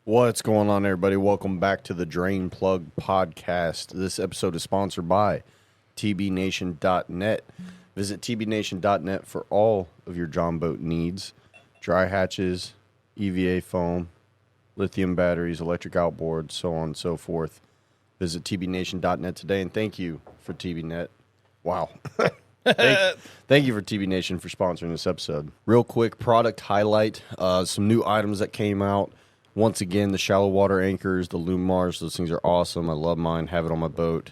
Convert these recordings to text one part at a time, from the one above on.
What's going on, everybody? Welcome back to the Drain Plug Podcast. This episode is sponsored by TBNation.net. Visit TBNation.net for all of your John boat needs. Dry hatches, EVA foam, lithium batteries, electric outboards, so on and so forth. Visit TBNation.net today, and thank you for TBNet. Wow. Thank you for TB Nation for sponsoring this episode. Real quick product highlight, some new items that came out. Once again, the shallow water anchors, the Lumars, those things are awesome. I love mine, have it on my boat.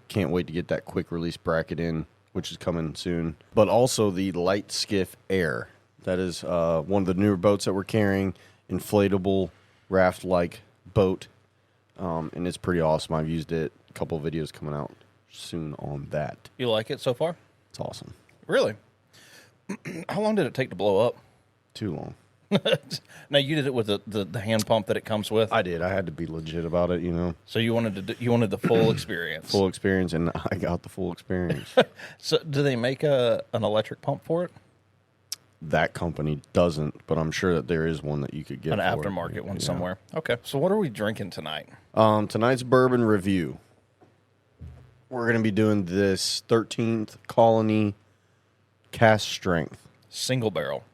Can't wait to get that quick release bracket in, which is coming soon. But also the Light Skiff Air. That is one of the newer boats that we're carrying, inflatable raft-like boat. And it's pretty awesome. I've used it. A couple of videos coming out soon on that. You like it so far? It's awesome. Really? How long did it take to blow up? Too long. Now you did it with the hand pump that it comes with. I did. I had to be legit about it, you know. So you wanted the full experience. Full experience, and I got the full experience. So do they make an electric pump for it? That company doesn't, but I'm sure that there is one that you could get. An aftermarket one somewhere. Okay. So what are we drinking tonight? Tonight's bourbon review. We're going to be doing this 13th Colony Cask Strength. Single barrel.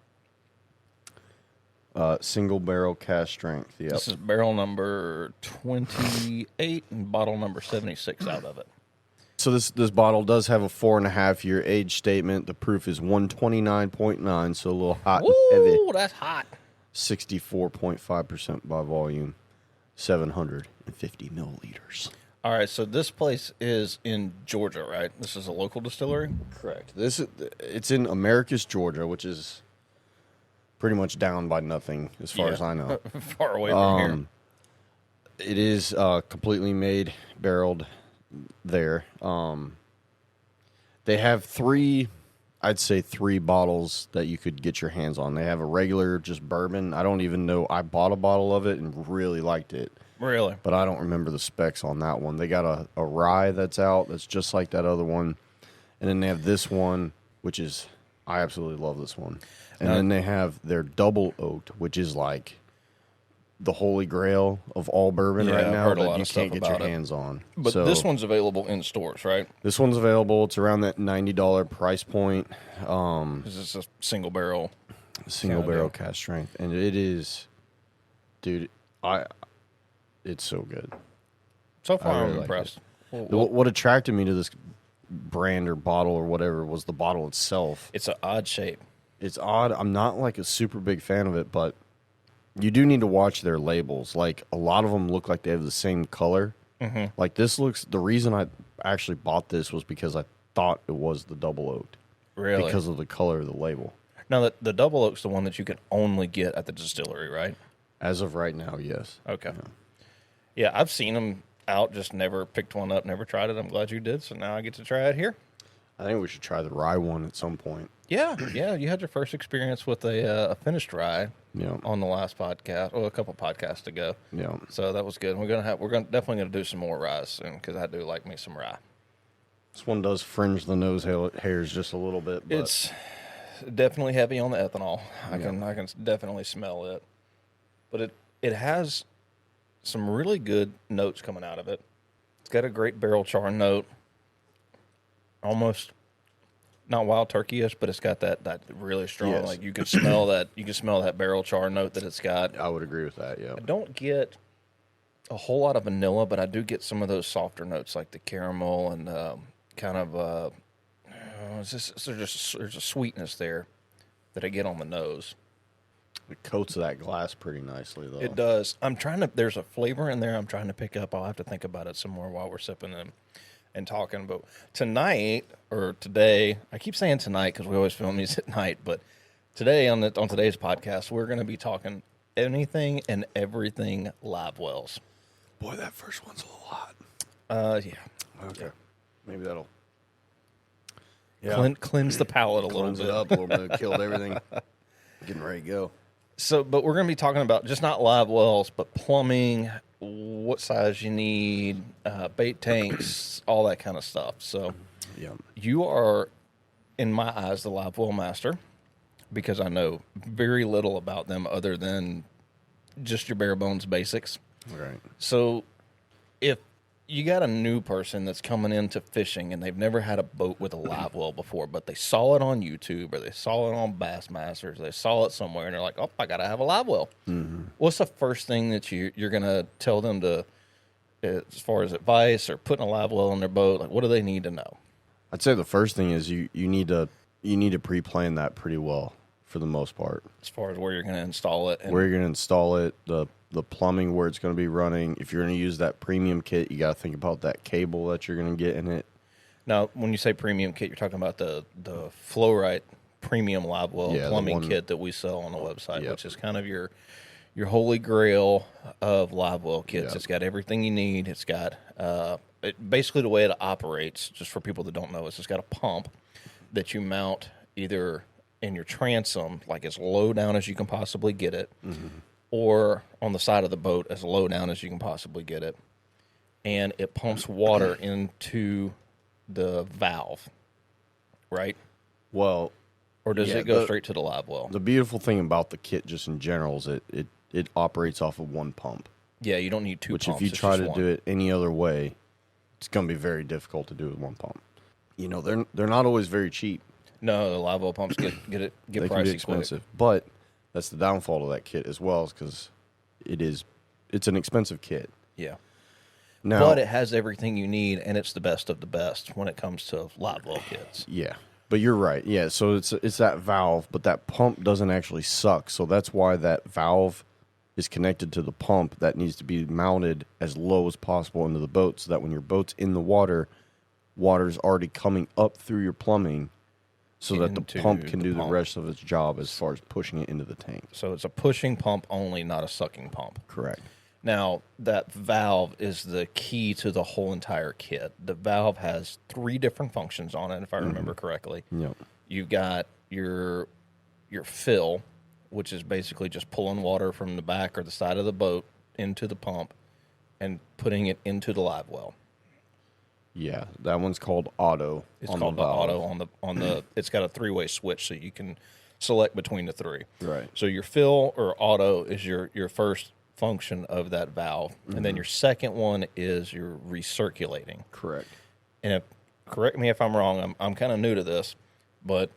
Single barrel cask strength. Yep. This is barrel number 28 and bottle number 76 out of it. So this bottle does have a 4.5 year age statement. The proof is 129.9, so a little hot and heavy. Ooh, that's hot. 64.5% by volume, 750 milliliters. All right, so this place is in Georgia, right? This is a local distillery? Correct. It's in Americus, Georgia, which is pretty much down by nothing as far as I know. Far away from here. It is completely made, barreled there. They have three bottles that you could get your hands on. They have a regular just bourbon. I don't even know. I bought a bottle of it and really liked it. Really? But I don't remember the specs on that one. They got a rye that's out that's just like that other one. And then they have this one, which is, I absolutely love this one. And then they have their double oaked, which is like the holy grail of all bourbon right now that you can't get your hands on. But so, this one's available in stores, right? This one's available. It's around that $90 price point. This is a single barrel. Single barrel cask strength. And it is, dude, it's so good. So far, really I'm impressed. What attracted me to this brand or bottle or whatever was the bottle itself. It's an odd shape. It's odd. I'm not like a super big fan of it, but you do need to watch their labels. Like a lot of them look like they have the same color. Mm-hmm. Like this looks. The reason I actually bought this was because I thought it was the double oaked. Really? Because of the color of the label. Now the double oak's the one that you can only get at the distillery, right? As of right now, yes. Okay. Yeah, I've seen them out. Just never picked one up. Never tried it. I'm glad you did. So now I get to try it here. I think we should try the rye one at some point. Yeah. You had your first experience with a finished rye on the last podcast, or a couple podcasts ago. Yeah. So that was good. We're definitely gonna do some more rye soon because I do like me some rye. This one does fringe the nose hairs just a little bit. But it's definitely heavy on the ethanol. I can definitely smell it, but it has some really good notes coming out of it. It's got a great barrel char note. Almost not wild turkey-ish, but it's got that really strong, like you can smell that barrel char note that it's got. I would agree with that, yeah. I don't get a whole lot of vanilla, but I do get some of those softer notes like the caramel and kind of there's a sweetness there that I get on the nose. It coats that glass pretty nicely, though. It does. There's a flavor in there I'm trying to pick up. I'll have to think about it some more while we're sipping them and talking. But tonight, or today, I keep saying tonight because we always film these at night, but today on today's podcast, we're going to be talking anything and everything livewells. Boy, that first one's a little hot. Yeah. Okay. Yeah. Maybe that'll cleanse the palate a little bit. It up a little bit. Killed everything. Getting ready to go. So, but we're going to be talking about just not live wells, but plumbing, what size you need, bait tanks, all that kind of stuff. So, you are, in my eyes, the live well master because I know very little about them other than just your bare bones basics. Right. So if you got a new person that's coming into fishing and they've never had a boat with a live well before, but they saw it on YouTube or they saw it on Bassmasters, they saw it somewhere and they're like, oh, I got to have a live well. Mm-hmm. What's the first thing that you're going to tell them to, as far as advice or putting a live well on their boat? Like, what do they need to know? I'd say the first thing is you need to pre-plan that pretty well for the most part. As far as where you're going to install it. Where you're going to install it, the plumbing, where it's going to be running. If you're going to use that premium kit, you got to think about that cable that you're going to get in it. Now, when you say premium kit, you're talking about the Flow-Rite premium live well plumbing kit that we sell on the website, which is kind of your holy grail of live well kits. Yep. It's got everything you need. It's got basically the way it operates, just for people that don't know, is it's got a pump that you mount either in your transom, like as low down as you can possibly get it, or on the side of the boat as low down as you can possibly get it. And it pumps water into the valve, right? Well, or does it go straight to the live well? The beautiful thing about the kit just in general is it operates off of one pump. Yeah, you don't need two pumps. Which if you try to do it any other way, it's going to be very difficult to do with one pump. You know, they're not always very cheap. No, the live well pumps get they pricey can be expensive. Quick. But that's the downfall of that kit as well, is because it's an expensive kit. Yeah. Now, but it has everything you need, and it's the best of the best when it comes to live well kits. Yeah. But you're right. Yeah, so it's that valve, but that pump doesn't actually suck. So that's why that valve is connected to the pump that needs to be mounted as low as possible into the boat, so that when your boat's in the water's already coming up through your plumbing, so that the pump can do the rest of its job as far as pushing it into the tank. So it's a pushing pump only, not a sucking pump. Correct. Now, that valve is the key to the whole entire kit. The valve has 3 different functions on it, if I remember correctly. Yep. You've got your fill, which is basically just pulling water from the back or the side of the boat into the pump and putting it into the live well. Yeah, that one's called auto. It's called the auto on the. It's got a 3-way switch, so you can select between the 3. Right. So your fill or auto is your first function of that valve, and then your second one is your recirculating. Correct. And correct me if I'm wrong. I'm kind of new to this, but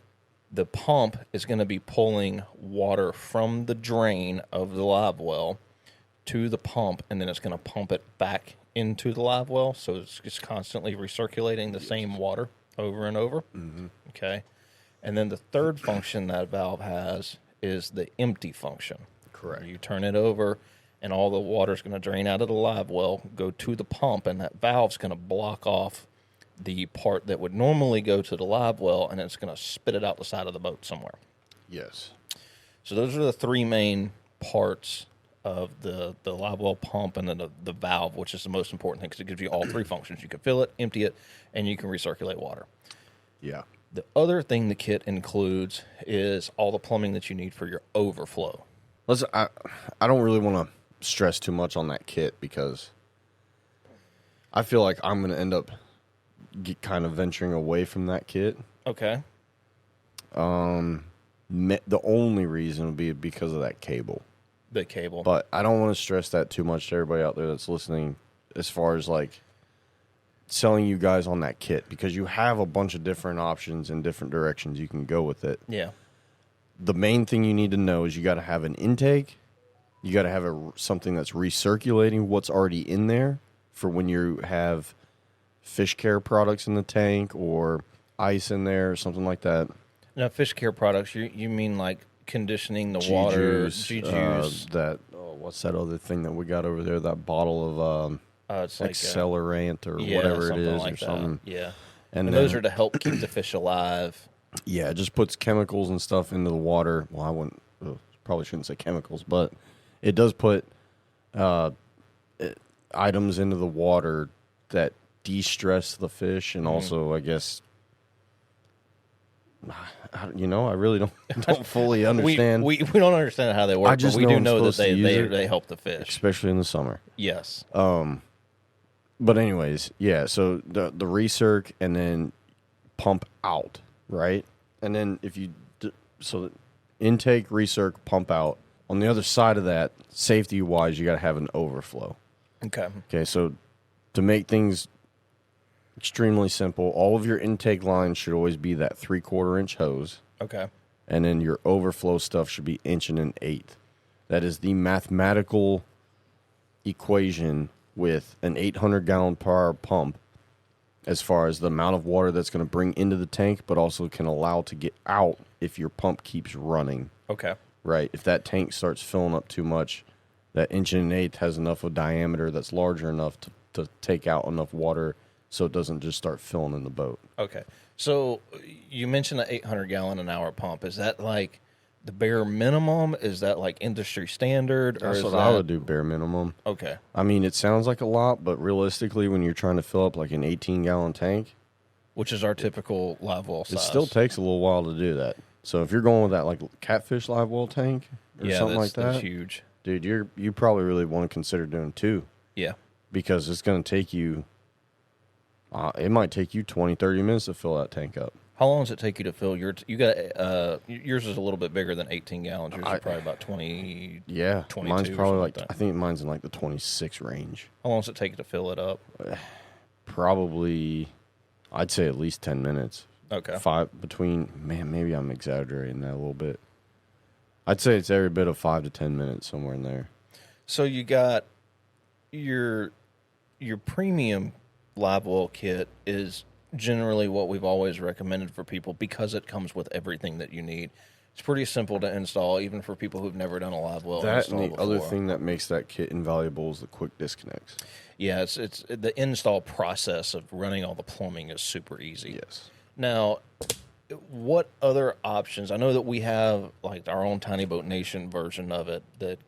the pump is going to be pulling water from the drain of the live well to the pump, and then it's going to pump it back into the live well, so it's just constantly recirculating the same water over and over. Mm-hmm. Okay. And then the third function that valve has is the empty function. Correct. You turn it over, and all the water's going to drain out of the live well, go to the pump, and that valve's going to block off the part that would normally go to the live well, and it's going to spit it out the side of the boat somewhere. Yes. So those are the 3 main parts of the live well pump, and then the valve, which is the most important thing because it gives you all 3 functions. You can fill it, empty it, and you can recirculate water. Yeah. The other thing the kit includes is all the plumbing that you need for your overflow. Listen, I don't really want to stress too much on that kit because I feel like I'm going to end up kind of venturing away from that kit. Okay. The only reason would be because of that cable. The cable. But I don't want to stress that too much to everybody out there that's listening as far as like selling you guys on that kit, because you have a bunch of different options and different directions you can go with it. Yeah. The main thing you need to know is you got to have an intake. You got to have something that's recirculating what's already in there for when you have fish care products in the tank or ice in there or something like that. Now, fish care products, you mean like conditioning the water, G-juice. What's that other thing that we got over there? That bottle of it's like accelerant or whatever it is like or something. Yeah, and those are to help keep the fish alive. Yeah, it just puts chemicals and stuff into the water. Well, I wouldn't probably shouldn't say chemicals, but it does put items into the water that de-stress the fish, and also, I guess, I really don't fully understand. We don't understand how they work, but we do know that they help the fish, especially in the summer. Yes. But anyways, yeah. So the recirc and then pump out, right? And then if you so intake, recirc, pump out. on the other side of that, safety-wise, you got to have an overflow. Okay. Okay, so to make things extremely simple, all of your intake lines should always be that 3/4-inch hose. Okay. And then your overflow stuff should be 1 1/8. That is the mathematical equation with an 800-gallon per hour pump as far as the amount of water that's going to bring into the tank, but also can allow to get out if your pump keeps running. Okay. Right? If that tank starts filling up too much, that 1 1/8 has enough of diameter that's larger enough to take out enough water so it doesn't just start filling in the boat. Okay. So you mentioned the 800-gallon-an-hour pump. Is that like the bare minimum? Is that like industry standard? That's or what is I that... would do, bare minimum. Okay. I mean, it sounds like a lot, but realistically, when you're trying to fill up like an 18-gallon tank, Which is our typical live well size. it still takes a little while to do that. So if you're going with that like catfish live well tank or something like that, that's huge. dude, you probably really want to consider doing 2 Yeah. because it's going to take you. It might take you 20, 30 minutes to fill that tank up. How long does it take you to fill your? You got yours is a little bit bigger than 18 gallons. Yours is probably about 20. Yeah, 22 mine's or probably something like like that. I think mine's in like the 26 range. How long does it take you to fill it up? Probably, I'd say at least 10 minutes. Okay. Maybe I'm exaggerating that a little bit. I'd say it's every bit of 5 to 10 minutes, somewhere in there. So you got your premium live well kit is generally what we've always recommended for people because it comes with everything that you need. It's pretty simple to install, even for people who've never done a live well That install and the before. other thing that makes that kit invaluable is the quick disconnects. Yeah, it's the install process of running all the plumbing is super easy. Yes. Now, what other options? I know that we have like our own Tiny Boat Nation version of it that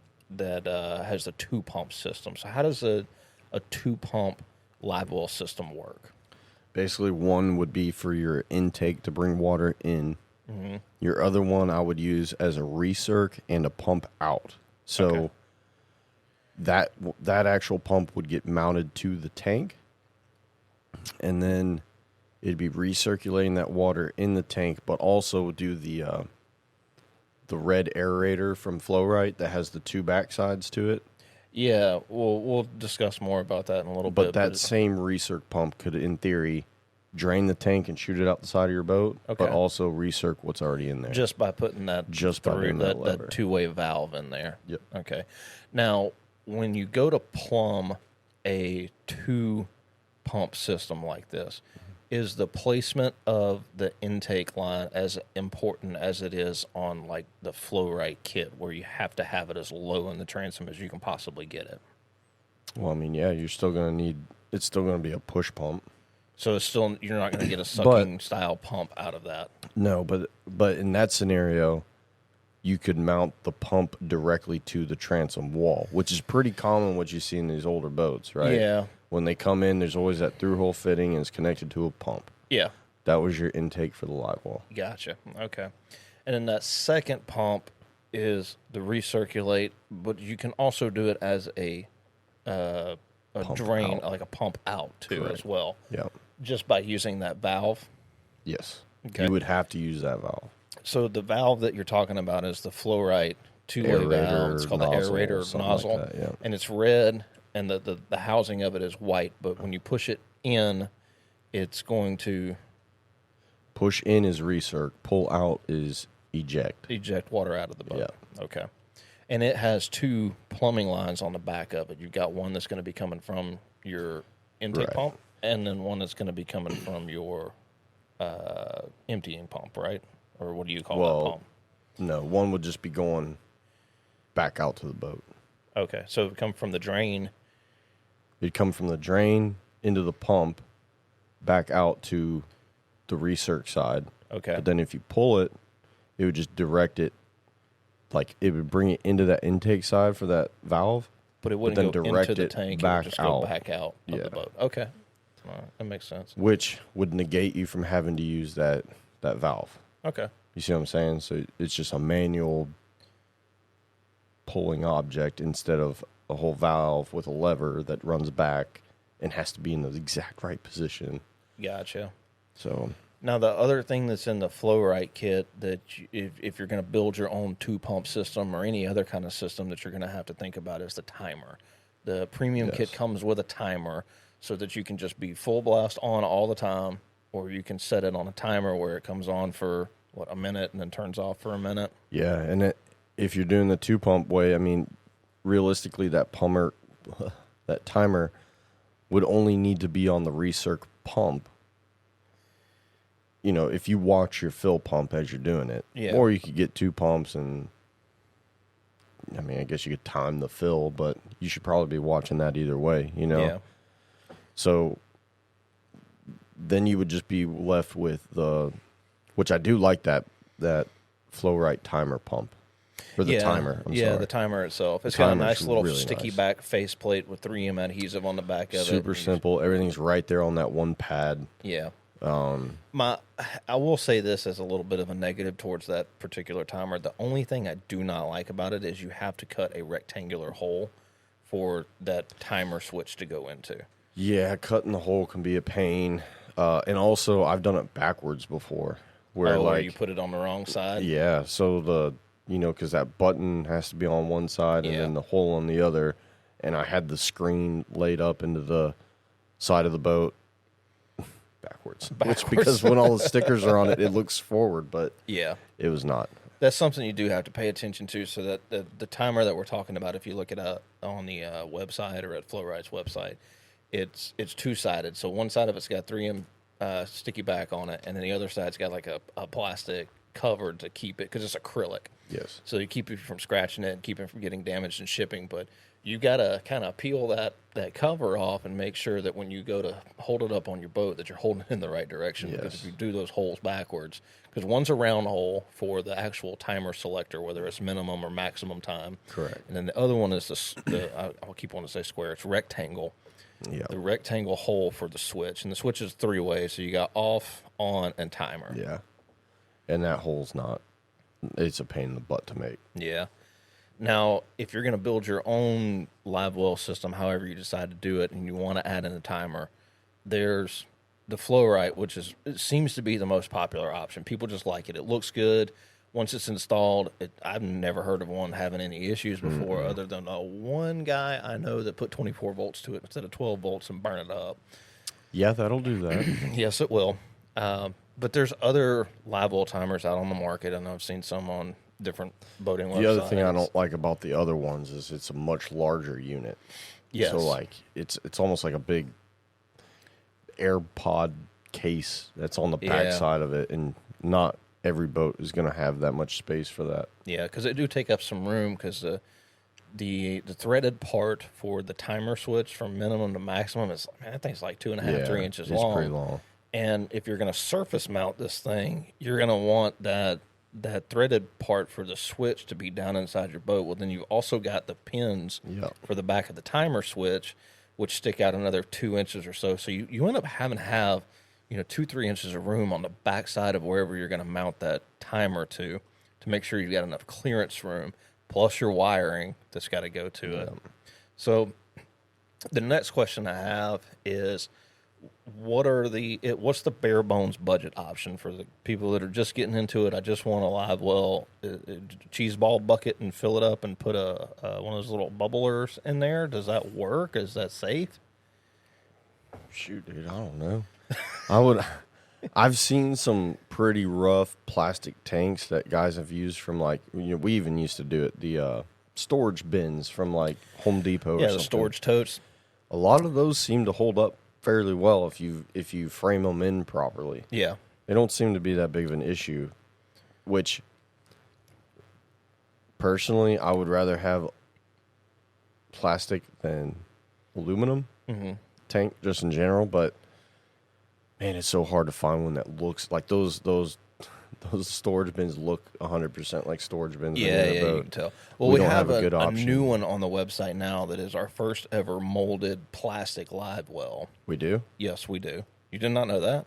has the 2-pump system. So how does a 2-pump live well system work? Basically, one would be for your intake to bring water in. Mm-hmm. Your other one I would use as a recirc and a pump out. So Okay. that actual pump would get mounted to the tank, and then it'd be recirculating that water in the tank, but also do the red aerator from Flow-Right that has the 2 backsides to it. Yeah, we'll discuss more about that in a little But bit. that same recirc pump could, in theory, drain the tank and shoot it out the side of your boat, Okay. but also recirc what's already in there. just by putting that doing that lever. that 2-way valve in there. Yep. Okay. Now, when you go to plumb a 2-pump system like this, is the placement of the intake line as important as it is on like the Flow-Right kit, where you have to have it as low in the transom as you can possibly get it? Well, I mean, yeah, it's still going to be a push pump. So it's still, you're not going to get a sucking style pump out of that. No, but in that scenario, you could mount the pump directly to the transom wall, which is pretty common what you see in these older boats, right? Yeah. When they come in, there's always that through-hole fitting and it's connected to a pump. Yeah. That was your intake for the live well. Gotcha. Okay. And then that second pump is the recirculate, but you can also do it as a drain, out. like a pump out too, Correct. as well. Yeah. Just by using that valve. Yes. Okay. You would have to use that valve. So the valve that you're talking about is the Flow-Right 2-way Aerator valve. It's called the nozzle, aerator something nozzle, like that, yeah. and it's red, and the housing of it is white. But when you push it in, it's going to Push in is recirc. Pull out is eject. eject water out of the boat. Yeah. Okay. And it has 2 plumbing lines on the back of it. You've got one that's going to be coming from your intake Right. pump, and then one that's going to be coming from your emptying pump, right? Or what do you call that pump? No, one would just be going back out to the boat. Okay, so it would come from the drain. It'd come from the drain into the pump, back out to the recirc side. Okay. But then if you pull it, it would just direct it, like it would bring it into that intake side for that valve. But it wouldn't then go direct into the it tank. It back would just go out. back out of Yeah. the boat. Okay. All right, that makes sense. Which would negate you from having to use that valve. Okay. You see what I'm saying? So it's just a manual pulling object instead of a whole valve with a lever that runs back and has to be in the exact right position. Gotcha. So Now, the other thing that's in the Flow Right kit that if you're going to build your own 2-pump system or any other kind of system that you're going to have to think about is the timer. The premium kit comes with a timer so that you can just be full blast on all the time, or you can set it on a timer where it comes on for, a minute and then turns off for a minute. Yeah, and if you're doing the 2-pump way, I mean, realistically, that timer would only need to be on the recirc pump. You know, if you watch your fill pump as you're doing it. Yeah. Or you could get 2 pumps and, I mean, I guess you could time the fill, but you should probably be watching that either way, you know? Yeah. So then you would just be left with which I do like that Flow Right timer pump. Or the timer, I'm sorry. The timer itself. It's got a nice little really sticky nice. back faceplate with 3M adhesive on the back of it. Super simple. Everything's right there on that one pad. Yeah. I will say this as a little bit of a negative towards that particular timer. The only thing I do not like about it is you have to cut a rectangular hole for that timer switch to go into. Yeah, cutting the hole can be a pain. And also, I've done it backwards before. Where you put it on the wrong side? Yeah, so because that button has to be on one side and then the hole on the other. And I had the screen laid up into the side of the boat. Backwards. Which, because when all the stickers are on it, it looks forward, but it was not. That's something you do have to pay attention to, so that the timer that we're talking about, if you look it up on the website or at FlowRight's website, it's 2-sided. So one side of it's got 3M sticky back on it, and then the other side's got like a plastic cover to keep it, because it's acrylic. Yes. So you keep it from scratching it and keep it from getting damaged in shipping, but you got to kind of peel that cover off and make sure that when you go to hold it up on your boat that you're holding it in the right direction. Yes. Because if you do those holes backwards, because one's a round hole for the actual timer selector, whether it's minimum or maximum time. Correct. And then the other one is I'll keep wanting to say square. It's rectangle. Yeah. The rectangle hole for the switch. And the switch is 3-way, so you got off, on, and timer. Yeah. And that hole's it's a pain in the butt to make. Yeah. Now, if you're going to build your own livewell system, however you decide to do it, and you want to add in a timer, there's the Flow Right, it seems to be the most popular option. People just like it. It looks good. Once it's installed, I've never heard of one having any issues before, other than one guy I know that put 24 volts to it instead of 12 volts and burn it up. Yeah, that'll do that. Yes, it will. But there's other livewell timers out on the market. I know I've seen some on different boating websites. The other thing I don't like about the other ones is it's a much larger unit. Yes. So it's almost like a big AirPod case that's on the back side of it, and not every boat is going to have that much space for that. Yeah, because they do take up some room, because the threaded part for the timer switch from minimum to maximum is, I think it's like 2.5, 3 inches long. It's pretty long. And if you're going to surface mount this thing, you're going to want that threaded part for the switch to be down inside your boat. Well, then you've also got the pins for the back of the timer switch, which stick out another 2 inches or so. So you end up having to have 2-3 inches of room on the back side of wherever you're going to mount that timer to make sure you've got enough clearance room, plus your wiring that's got to go to it. So the next question I have is, what's the bare bones budget option for the people that are just getting into it? I just want a live well, cheese ball bucket and fill it up and put one of those little bubblers in there. Does that work? Is that safe? Shoot, dude, I don't know. I've seen some pretty rough plastic tanks that guys have used from we even used to do it, the storage bins from Home Depot or something. The storage totes. A lot of those seem to hold up fairly well if you frame them in properly. Yeah. They don't seem to be that big of an issue, which personally I would rather have plastic than aluminum tank just in general, but man, it's so hard to find one that looks like those storage bins look 100% like storage bins. Yeah, you can tell. Well, we have a good a option. new one on the website now that is our first ever molded plastic live well. We do? Yes, we do. You did not know that?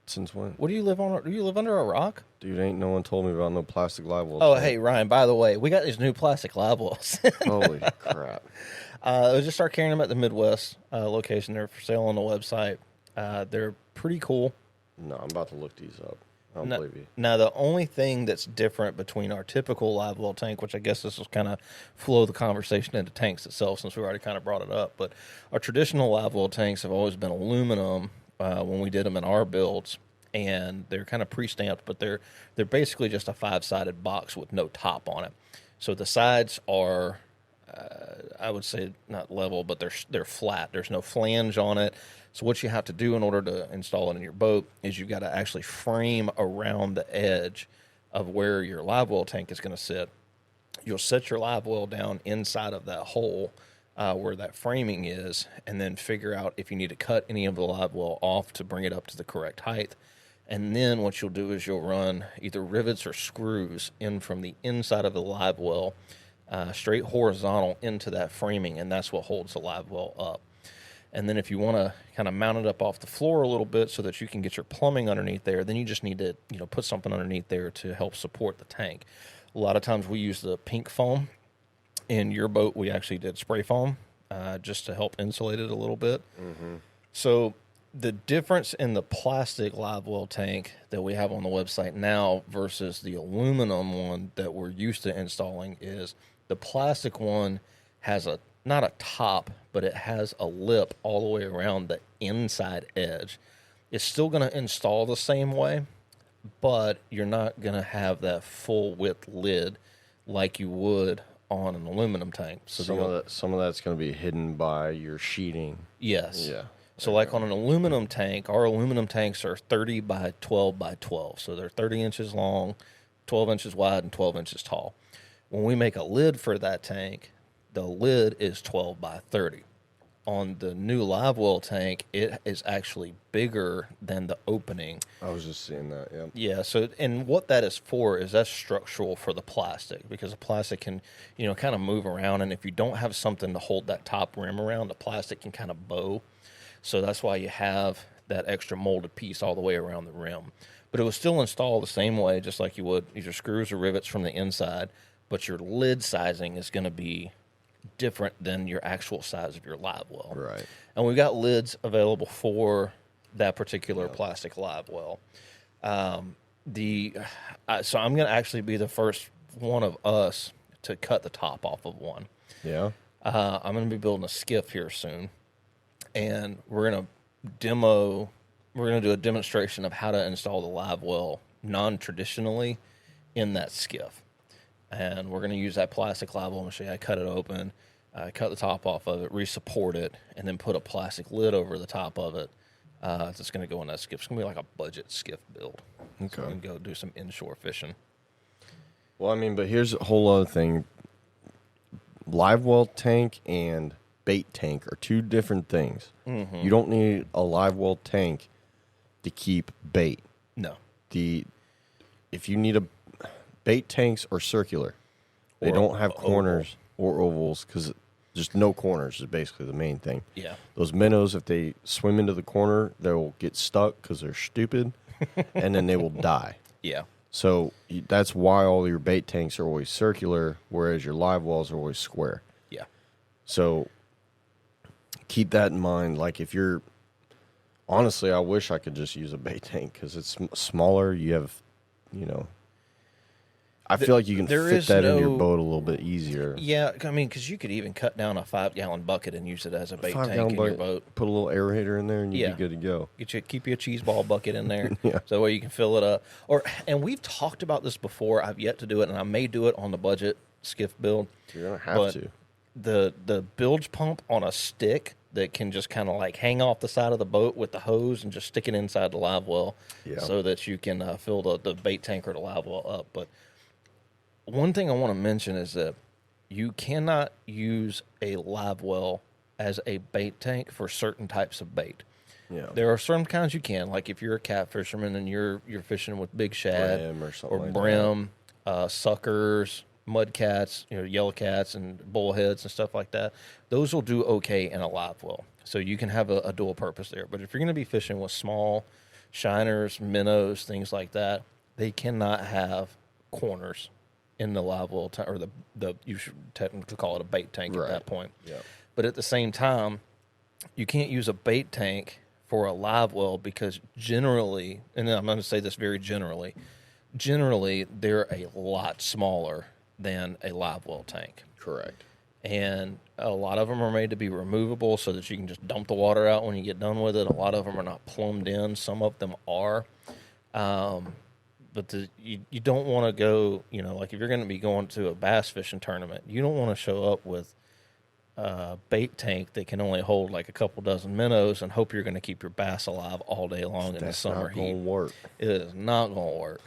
Since when? What do you live on? Do you live under a rock? Dude, ain't no one told me about no plastic live wells. Oh, hey, Ryan, by the way, we got these new plastic live wells. Holy crap. We just started carrying them at the Midwest location. They're for sale on the website. They're pretty cool. No, I'm about to look these up. I don't Now, believe you. now, the only thing that's different between our typical live well tank, which I guess this will kind of flow the conversation into tanks itself since we already kind of brought it up, but our traditional live well tanks have always been aluminum when we did them in our builds, and they're kind of pre-stamped, but they're basically just a 5-sided box with no top on it. So the sides are, I would say not level, but they're flat. There's no flange on it. So what you have to do in order to install it in your boat is you've got to actually frame around the edge of where your live well tank is going to sit. You'll set your live well down inside of that hole where that framing is, and then figure out if you need to cut any of the live well off to bring it up to the correct height. And then what you'll do is you'll run either rivets or screws in from the inside of the live well straight horizontal into that framing, and that's what holds the live well up. And then if you want to kind of mount it up off the floor a little bit so that you can get your plumbing underneath there, then you just need to, put something underneath there to help support the tank. A lot of times we use the pink foam. In your boat, we actually did spray foam just to help insulate it a little bit. Mm-hmm. So the difference in the plastic live well tank that we have on the website now versus the aluminum one that we're used to installing is the plastic one has not a top, but it has a lip all the way around the inside edge. It's still going to install the same way, but you're not going to have that full width lid like you would on an aluminum tank. So some of that's going to be hidden by your sheeting. Yes. Yeah. So like on an aluminum tank, our aluminum tanks are 30 by 12 by 12. So they're 30 inches long, 12 inches wide, and 12 inches tall. When we make a lid for that tank, the lid is 12 by 30. On the new live well tank, it is actually bigger than the opening. I was just seeing that, yeah. Yeah, so, and what that is for is that's structural for the plastic, because the plastic can, kind of move around, and if you don't have something to hold that top rim around, the plastic can kind of bow. So that's why you have that extra molded piece all the way around the rim. But it will still install the same way, just like you would either screws or rivets from the inside, but your lid sizing is going to be different than your actual size of your live well. Right. And we've got lids available for that particular plastic live well. So I'm going to actually be the first one of us to cut the top off of one. Yeah. I'm going to be building a skiff here soon, and we're going to do a demonstration of how to install the live well non-traditionally in that skiff. And we're going to use that plastic live well machine. I cut it open, cut the top off of it, re-support it, and then put a plastic lid over the top of it. It's going to go in that skiff. It's going to be like a budget skiff build. Okay. So we can go do some inshore fishing. Well, I mean, but here's a whole other thing. Live well tank and bait tank are two different things. Mm-hmm. You don't need a live well tank to keep bait. No. If you need bait tanks are circular. They don't have corners or ovals because just no corners is basically the main thing. Yeah. Those minnows, if they swim into the corner, they'll get stuck because they're stupid, and then they will die. Yeah. So that's why all your bait tanks are always circular, whereas your live wells are always square. Yeah. So keep that in mind. Like if you're, honestly, I wish I could just use a bait tank because it's smaller. You have, I feel like you can fit that in your boat a little bit easier. Yeah, I mean, because you could even cut down a 5-gallon bucket and use it as a bait tank in your boat. Put a little aerator in there, and you'd be good to go. Keep your cheese ball bucket in there, yeah. So that way you can fill it up. And we've talked about this before. I've yet to do it, and I may do it on the budget skiff build. You're gonna have to. The bilge pump on a stick that can just kind of like hang off the side of the boat with the hose and just stick it inside the live well, so that you can fill the bait tank or the live well up. But one thing I want to mention is that you cannot use a live well as a bait tank for certain types of bait. Yeah. There are certain kinds you can, like if you're a cat fisherman and you're fishing with big shad or brim, suckers, mud cats, yellow cats and bullheads and stuff like that. Those will do okay in a live well. So you can have a dual purpose there. But if you're going to be fishing with small shiners, minnows, things like that, they cannot have corners in the live well or the you should technically call it a bait tank at that point. Yeah. But at the same time, you can't use a bait tank for a live well because generally, and I'm going to say this very generally they're a lot smaller than a live well tank. Correct. And a lot of them are made to be removable so that you can just dump the water out when you get done with it. A lot of them are not plumbed in. Some of them are. But you don't want to go, like if you're going to be going to a bass fishing tournament, you don't want to show up with a bait tank that can only hold like a couple dozen minnows and hope you're going to keep your bass alive all day long in the summer heat. That's not going to work. It is not going to work.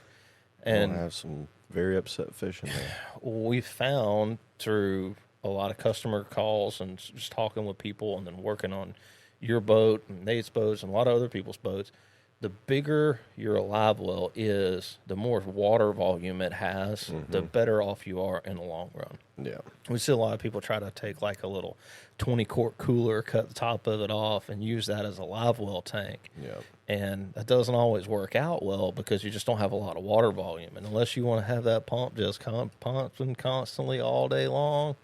And I have some very upset fish in there. We found through a lot of customer calls and just talking with people and then working on your boat and Nate's boats and a lot of other people's boats, the bigger your live well is, the more water volume it has, the better off you are in the long run. Yeah. We see a lot of people try to take like a little 20-quart cooler, cut the top of it off, and use that as a live well tank. Yeah. And that doesn't always work out well because you just don't have a lot of water volume. And unless you want to have that pump just pumping constantly all day long,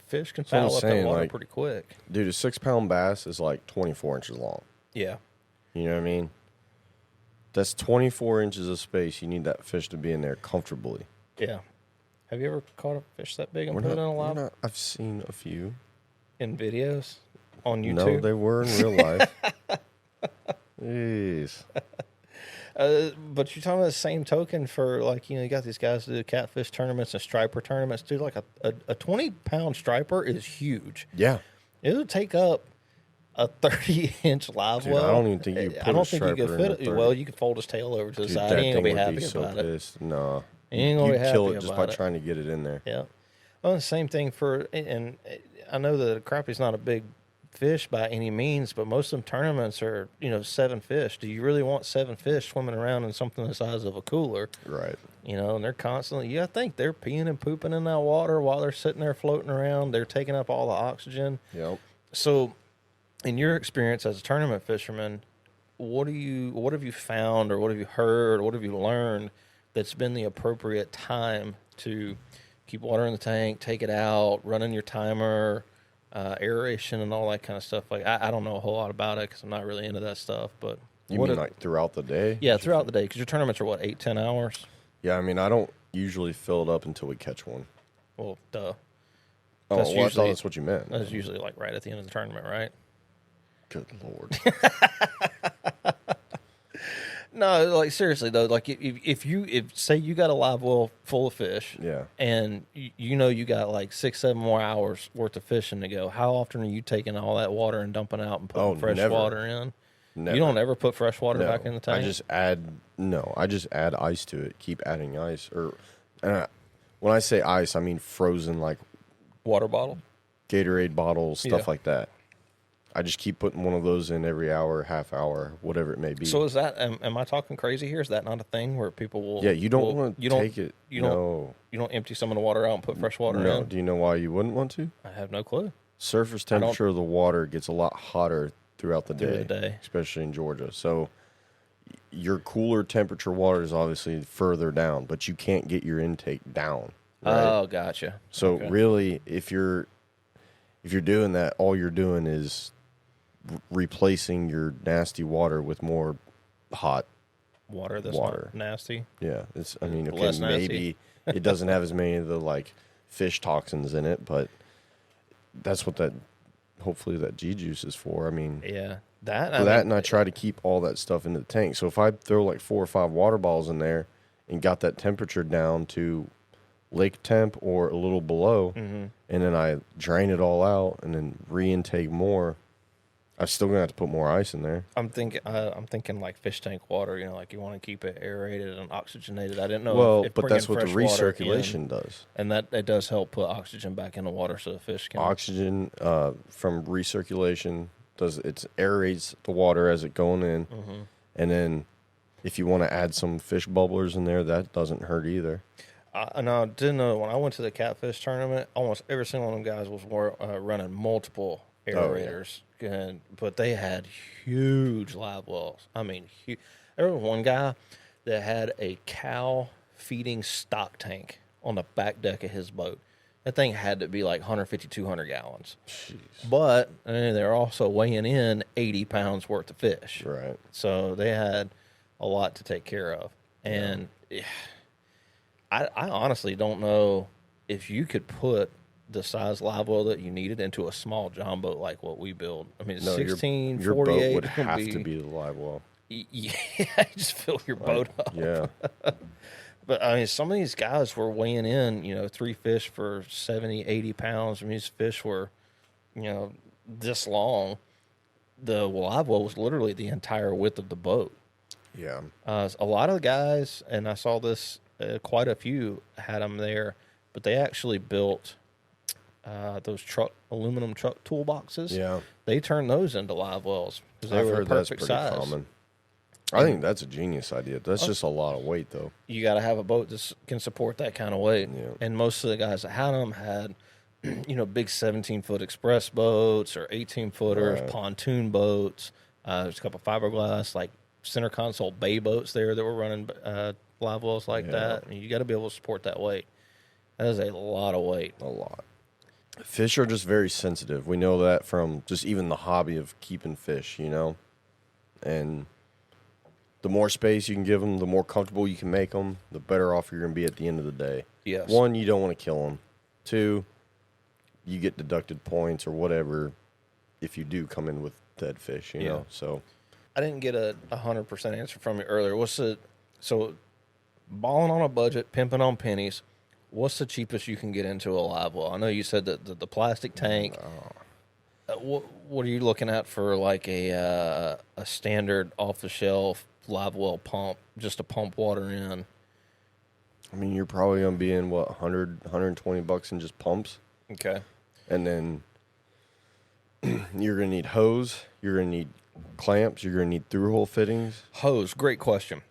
fish can foul up that water pretty quick. Dude, a 6-pound bass is like 24 inches long. Yeah. You know what I mean? That's 24 inches of space. You need that fish to be in there comfortably. Yeah. Have you ever caught a fish that big and put it in a live? I've seen a few. In videos? On YouTube? No, they were in real life. Jeez. But you're talking about the same token for, like, you got these guys that do catfish tournaments and striper tournaments. Dude, like a 20-pound striper is huge. Yeah. It would take up a 30-inch live well. I don't even think you could put a striper in a 30. Well, you could fold his tail over to the side. He ain't going to be happy about it. No. He ain't going to be happy about it. You'd kill it just by trying to get it in there. Yeah. Well, the same thing and I know that a crappie's not a big fish by any means, but most of them tournaments are, 7 fish. Do you really want 7 fish swimming around in something the size of a cooler? Right. And they're constantly, I think they're peeing and pooping in that water while they're sitting there floating around. They're taking up all the oxygen. Yep. So, in your experience as a tournament fisherman, what have you found, or what have you heard, or what have you learned that's been the appropriate time to keep water in the tank, take it out, running your timer, aeration, and all that kind of stuff? Like, I don't know a whole lot about it because I'm not really into that stuff. But you mean like throughout the day? Yeah, throughout the day, because your tournaments are 8-10 hours. Yeah, I mean, I don't usually fill it up until we catch one. Well, duh. I thought that's what you meant. That's usually like right at the end of the tournament, right? Good Lord. No, like seriously though, like if say you got a live well full of fish, yeah, and you got like 6-7 more hours worth of fishing to go, how often are you taking all that water and dumping out and putting fresh water in? Never. You don't ever put fresh water back in the tank? I just add ice to it. Keep adding ice. Or when I say ice, I mean frozen, like water bottle, Gatorade bottles, stuff like that. I just keep putting one of those in every hour, half hour, whatever it may be. So is that? Am I talking crazy here? Is that not a thing where people will? Yeah, you don't want to take it. You don't empty some of the water out and put fresh water in. No. Do you know why you wouldn't want to? I have no clue. Surface temperature of the water gets a lot hotter throughout the day, especially in Georgia. So your cooler temperature water is obviously further down, but you can't get your intake down. Right? Oh, gotcha. So really, if you're doing that, all you're doing is replacing your nasty water with more hot water that's not nasty. Yeah, maybe it doesn't have as many of the like fish toxins in it, but that's what hopefully that G juice is for. I mean, yeah, and I try to keep all that stuff in the tank. So if I throw like 4 or 5 water balls in there and got that temperature down to lake temp or a little below, and then I drain it all out and then re-intake more, I'm still gonna have to put more ice in there. I'm thinking like fish tank water. Like you want to keep it aerated and oxygenated. I didn't know. Well, but that's what the recirculation does, and that it does help put oxygen back in the water so the fish can. Oxygen from recirculation it aerates the water as it going in, and then if you want to add some fish bubblers in there, that doesn't hurt either. And I didn't know when I went to the catfish tournament, almost every single one of them guys was running multiple aerators. But they had huge live wells. I mean, there was one guy that had a cow feeding stock tank on the back deck of his boat. That thing had to be like 150, 200 gallons. Jeez. But they're also weighing in 80 pounds worth of fish. Right. So they had a lot to take care of. And I honestly don't know if you could put the size live well that you needed into a small John boat like what we build. I mean, 16, your 48. boat would have to be the live well. Yeah, just fill your boat up. Yeah. But, I mean, some of these guys were weighing in, 3 fish for 70, 80 pounds. I mean, these fish were, this long. The live well was literally the entire width of the boat. Yeah. A lot of the guys, and I saw this, quite a few had them there, but they actually built those aluminum truck toolboxes. Yeah. They turned those into live wells because they I've were heard perfect that's pretty size. common. I think that's a genius idea. That's just a lot of weight, though. You got to have a boat that can support that kind of weight. Yeah. And most of the guys that had them had, big 17-foot express boats or 18-footers, Right. pontoon boats. There's a couple fiberglass, like center console bay boats there that were running live wells like that. I mean, you got to be able to support that weight. That is a lot of weight. A lot. Fish are just very sensitive. We know that from just even the hobby of keeping fish, And the more space you can give them, the more comfortable you can make them, the better off you're going to be at the end of the day. Yes. 1, you don't want to kill them. 2, you get deducted points or whatever if you do come in with dead fish, you know. So I didn't get a 100% answer from you earlier. So balling on a budget, pimping on pennies, what's the cheapest you can get into a live well? I know you said that the plastic tank. What are you looking at for like a standard off-the-shelf live well pump, just to pump water in? I mean, you're probably going to be in, what, $100-$120 in just pumps? Okay. And then you're going to need hose, you're going to need clamps, you're going to need through-hole fittings. Hose, great question.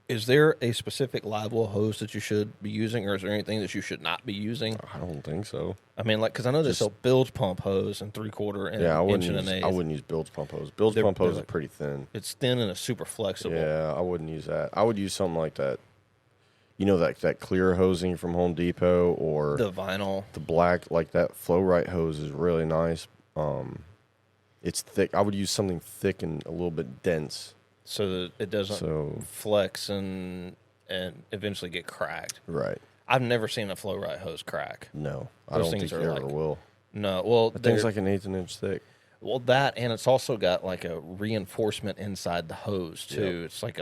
Is there a specific live well hose that you should be using, or is there anything that you should not be using? I don't think so. I mean, because I know they sell bilge pump hose and 3/4 and inch and an eighth. I wouldn't use bilge pump hose. Bilge pump hose is pretty thin. It's thin and it's super flexible. Yeah, I wouldn't use that. I would use something like that. That clear hosing from Home Depot, or The vinyl. the black, like that Flow Right hose is really nice. It's thick. I would use something thick and a little bit dense. So that it doesn't flex and eventually get cracked. Right. I've never seen a Flow Right hose crack. No, I Those don't things think are you ever like- will. No, well, That thing's like an 1/8 inch thick. well, that, and it's also got like a reinforcement inside the hose too. It's like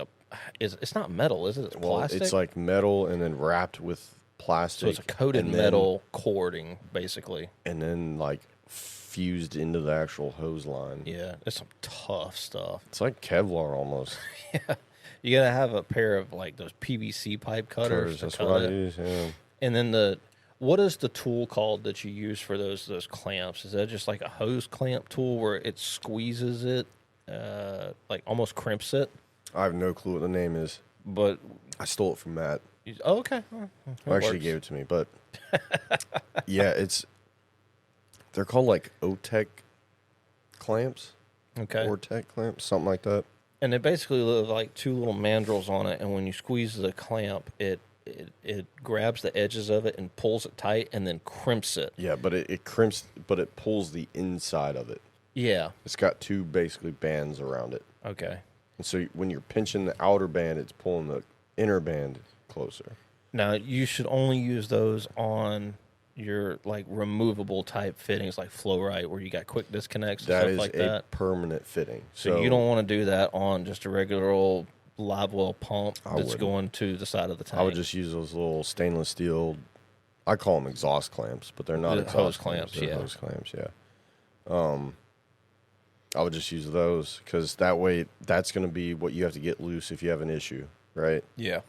it's not metal, is it? It's plastic. It's like metal and then wrapped with plastic. So it's a coated and then- metal cording, basically. and then like fused into the actual hose line. Yeah, it's some tough stuff. It's like Kevlar almost. You gotta have a pair of like those PVC pipe cutters. That's to cut what I it. use. Yeah. And then what is the tool called that you use for those clamps? Is that just like a hose clamp tool where it squeezes it, like almost crimps it? I have no clue what the name is. But I stole it from Matt. okay, Well, actually, he gave it to me, but yeah, they're called like OTEC clamps, okay. Ortec clamps, something like that. And they basically look like 2 little mandrels on it, and when you squeeze the clamp, it grabs the edges of it and pulls it tight, and then crimps it. Yeah, but it crimps, but it pulls the inside of it. Yeah. It's got 2 basically bands around it, Okay. and so when you're pinching the outer band, it's pulling the inner band closer. Now you should only use those on your like removable type fittings, like Flow Right, where you got quick disconnects and That stuff is like a that. permanent fitting. So you don't want to do that on just a regular old live well pump that's wouldn't. going to the side of the tank. I would just use those little stainless steel. I call them exhaust clamps, but they're not The exhaust hose clamps. clamps, They're yeah. hose clamps. Yeah. I would just use those because that way, that's going to be what you have to get loose if you have an issue, right? Yeah.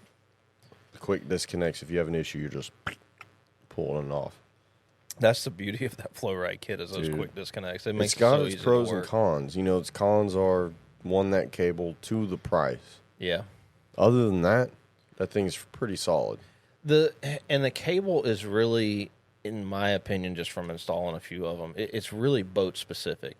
The quick disconnects. If you have an issue, you're just pulling it off. That's the beauty of that Flow Right kit is those Dude. quick disconnects. It makes It's got it so its easy pros to and work. cons. Its cons are, 1, that cable, 2, the price. Yeah. Other than that, that thing's pretty solid. The cable is really, in my opinion, just from installing a few of them, it's really boat specific.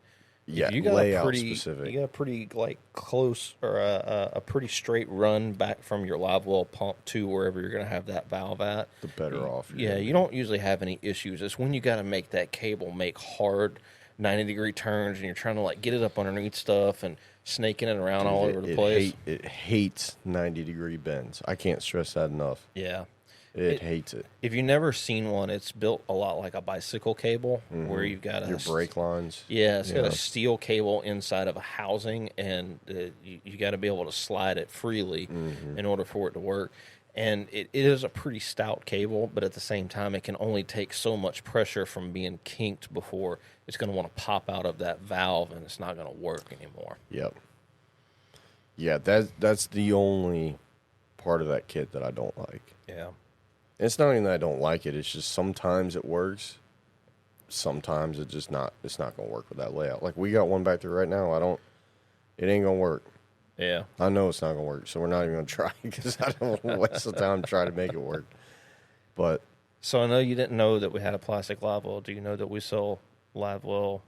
Yeah, if you got layout a pretty, specific. you got a pretty like close or a pretty straight run back from your live well pump to wherever you're going to have that valve at. The better off. Yeah, you don't usually have any issues. It's when you got to make that cable make hard 90-degree turns and you're trying to like get it up underneath stuff and snaking it around all over the place. It hates 90-degree bends. I can't stress that enough. Yeah. It hates it. If you've never seen one, it's built a lot like a bicycle cable where you've got Your brake lines. Yeah, it's got a steel cable inside of a housing, and you got to be able to slide it freely in order for it to work. And it is a pretty stout cable, but at the same time, it can only take so much pressure from being kinked before it's going to want to pop out of that valve, and it's not going to work anymore. Yep. Yeah, that's the only part of that kit that I don't like. Yeah. It's not even that I don't like it. It's just sometimes it works. Sometimes it's not going to work with that layout. Like we got one back there right now. It ain't going to work. Yeah. I know it's not going to work, so we're not even going to try because I don't want to waste the time trying to make it work. But So I know you didn't know that we had a plastic live well. Do you know that we sell live well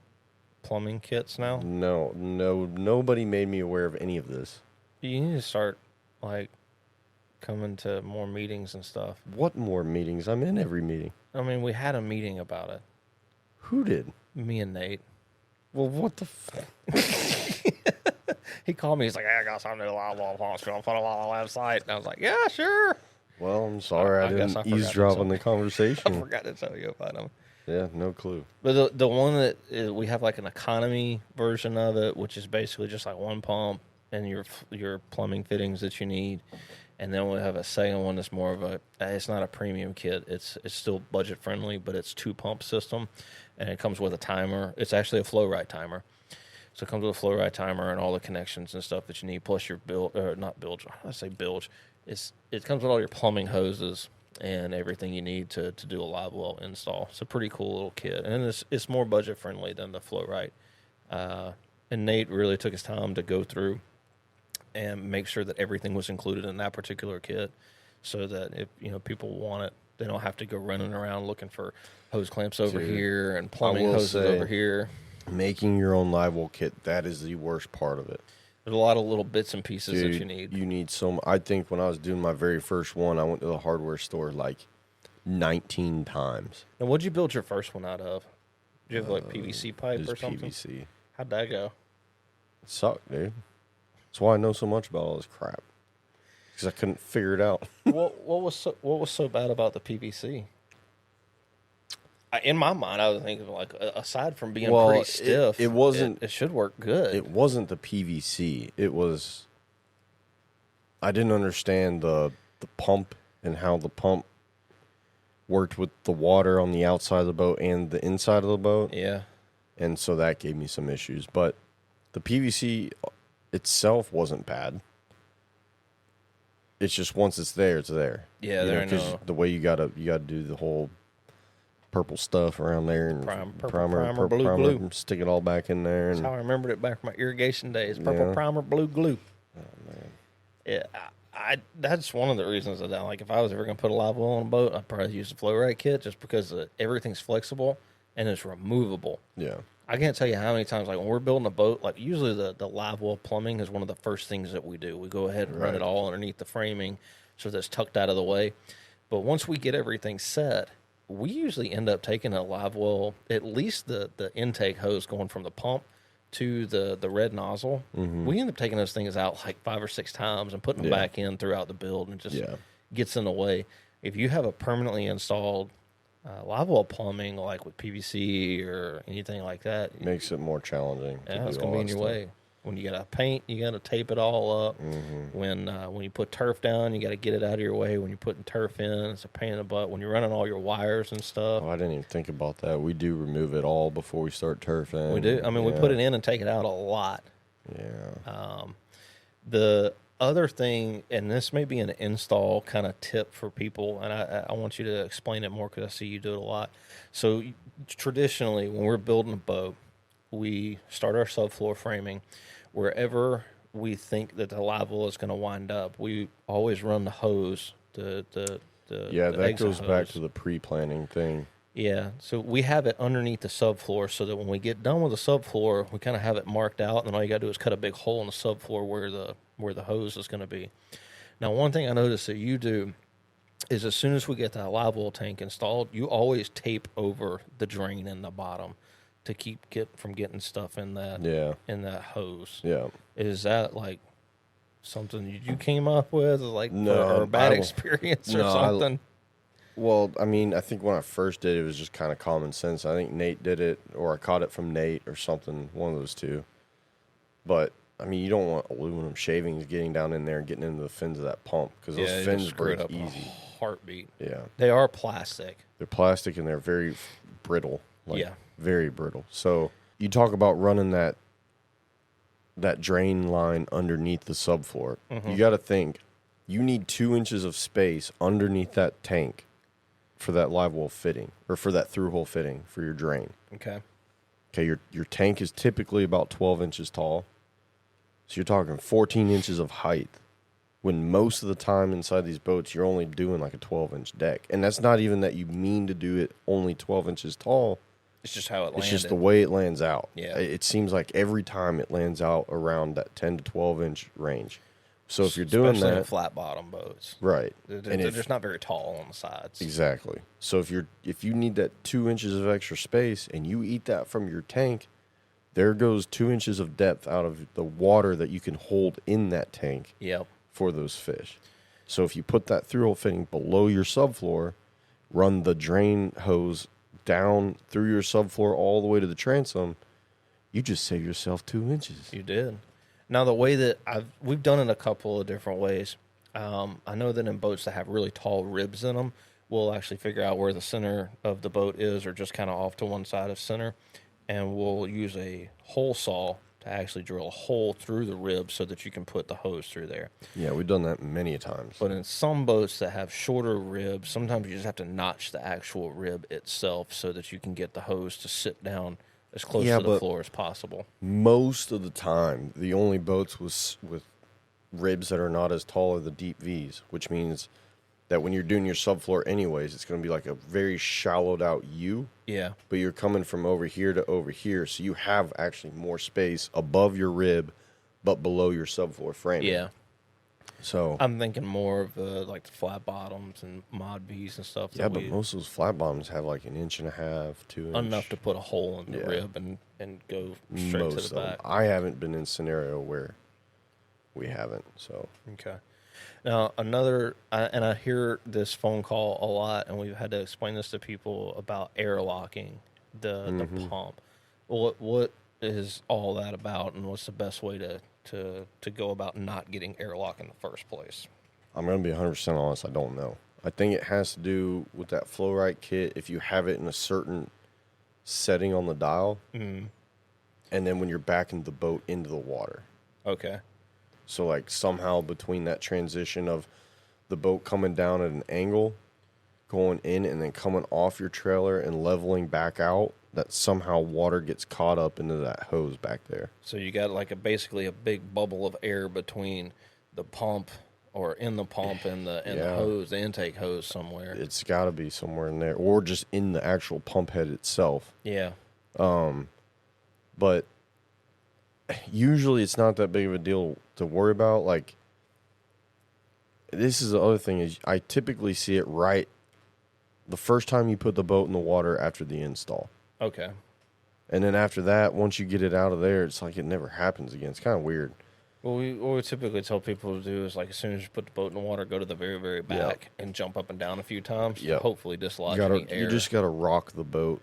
plumbing kits now? no, nobody made me aware of any of this. You need to start like coming to more meetings and stuff. What more meetings? I'm in every meeting. I mean, we had a meeting about it. Who did? Me and Nate. Well, what the He called me. He's like, hey, I got something to do live well pumps. You want to put it on the website? And I was like, yeah, sure. Well, I'm sorry I guess didn't I forgot eavesdrop to on the I conversation. forgot to tell you about them. Yeah, no clue. But the one that we have like an economy version of it, which is basically just like one pump and your plumbing fittings that you need. And then we have a second one that's more of it's not a premium kit. It's still budget friendly, but it's 2-pump system, and it comes with a timer. It's actually a flow rate timer. So it comes with a flow rate timer and all the connections and stuff that you need, plus your bilge. It comes with all your plumbing hoses and everything you need to do a live well install. It's a pretty cool little kit, and it's more budget friendly than the flow rate. And Nate really took his time to go through and make sure that everything was included in that particular kit, so that if people want it, they don't have to go running around looking for hose clamps over here and plumbing hoses over here. Making your own live well kit, that is the worst part of it. There's a lot of little bits and pieces that you need. You need I think when I was doing my very first one, I went to the hardware store like 19 times. Now, what'd you build your first one out of? Did you have like PVC pipe or something? PVC. How'd that go? It sucked, dude. That's why I know so much about all this crap. Because I couldn't figure it out. What was so bad about the PVC? In my mind, I was thinking like, aside from being pretty stiff, it wasn't. It should work good. It wasn't the PVC. It was. I didn't understand the pump and how the pump worked with the water on the outside of the boat and the inside of the boat. Yeah, and so that gave me some issues. But the PVC itself wasn't bad. It's just once it's there, it's there. Yeah, there I know. The way you gotta do the whole purple stuff around there and primer, blue glue. Stick it all back in there. That's how I remembered it back from my irrigation days. Purple primer, blue glue. Oh man. Yeah, that's one of the reasons that like if I was ever gonna put a live well on a boat, I'd probably use the flow rate kit just because everything's flexible and it's removable. Yeah. I can't tell you how many times, like when we're building a boat, like usually the live well plumbing is one of the first things that we do. We go ahead and run it all underneath the framing so that's tucked out of the way. But once we get everything set, we usually end up taking a live well, at least the intake hose going from the pump to the red nozzle. Mm-hmm. We end up taking those things out like 5 or 6 times and putting them back in throughout the build, and just gets in the way. If you have a permanently installed live well plumbing, like with PVC or anything like that, makes it more challenging. Yeah, it's going to be in your way. When you got to paint, you got to tape it all up. Mm-hmm. When you put turf down, you got to get it out of your way. When you're putting turf in, it's a pain in the butt. When you're running all your wires and stuff. Oh, I didn't even think about that. We do remove it all before we start turfing. We do. I mean, we put it in and take it out a lot. Yeah. The other thing, and this may be an install kind of tip for people, and I want you to explain it more because I see you do it a lot. So traditionally, when we're building a boat, we start our subfloor framing. Wherever we think that the live well is going to wind up, we always run the hose. That goes back to the pre-planning thing. Yeah, so we have it underneath the subfloor so that when we get done with the subfloor, we kind of have it marked out, and then all you got to do is cut a big hole in the subfloor where the hose is going to be. Now, one thing I noticed that you do is as soon as we get that live well tank installed, you always tape over the drain in the bottom to keep from getting stuff in that hose. Yeah. Is that like something you came up with, like No, or a bad experience or something? Well, I mean, I think when I first did it, it was just kind of common sense. I think Nate did it, or I caught it from Nate or something, one of those two. But, I mean, you don't want aluminum shavings getting down in there and getting into the fins of that pump, because those fins break up easy. Heartbeat. Yeah. They are plastic. They're plastic, and they're very brittle. Yeah. Very brittle. So, you talk about running that drain line underneath the subfloor. Mm-hmm. You got to think, you need 2 inches of space underneath that tank for that live well fitting, or for that through hole fitting for your drain. Okay, your tank is typically about 12 inches tall. So you're talking 14 inches of height, when most of the time inside these boats, you're only doing like a 12-inch deck. And that's not even that you mean to do it only 12 inches tall. It's just how it lands. It's just the way it lands out. Yeah. It seems like every time it lands out around that 10 to 12-inch range. So if you're doing especially that, in flat bottom boats, right? They're just not very tall on the sides. Exactly. So if you need that 2 inches of extra space and you eat that from your tank, there goes 2 inches of depth out of the water that you can hold in that tank. Yep. For those fish. So if you put that through hole fitting below your subfloor, run the drain hose down through your subfloor all the way to the transom, you just save yourself 2 inches. You did. Now, the way that we've done it a couple of different ways. I know that in boats that have really tall ribs in them, we'll actually figure out where the center of the boat is, or just kind of off to one side of center, and we'll use a hole saw to actually drill a hole through the rib so that you can put the hose through there. Yeah, we've done that many times. But in some boats that have shorter ribs, sometimes you just have to notch the actual rib itself so that you can get the hose to sit down as close to the floor as possible. Most of the time, the only boats with ribs that are not as tall are the deep V's, which means that when you're doing your subfloor anyways, it's going to be like a very shallowed out U. Yeah. But you're coming from over here to over here, so you have actually more space above your rib, but below your subfloor framing. Yeah. So I'm thinking more of like the flat bottoms and mod V's and stuff. Yeah, but most of those flat bottoms have like 1.5 inches, 2 inches. Enough to put a hole in the rib and go straight to the back. I haven't been in a scenario where we haven't. So okay. Now, I hear this phone call a lot, and we've had to explain this to people about airlocking the pump. What is all that about, and what's the best way to go about not getting airlock in the first place? I'm going to be 100% honest, I don't know. I think it has to do with that flow right kit. If you have it in a certain setting on the dial, and then when you're backing the boat into the water. Okay. So, like, somehow between that transition of the boat coming down at an angle, going in, and then coming off your trailer and leveling back out, that somehow water gets caught up into that hose back there. So you got like basically a big bubble of air between the pump, or in the pump and the hose, the intake hose somewhere. It's got to be somewhere in there, or just in the actual pump head itself. Yeah. But usually it's not that big of a deal to worry about. Like, this is the other thing, is I typically see it right the first time you put the boat in the water after the install. Okay. And then after that, once you get it out of there, it's like it never happens again. It's kind of weird. Well, what we typically tell people to do is, like, as soon as you put the boat in the water, go to the very, very back and jump up and down a few times to hopefully dislodge any air. You just got to rock the boat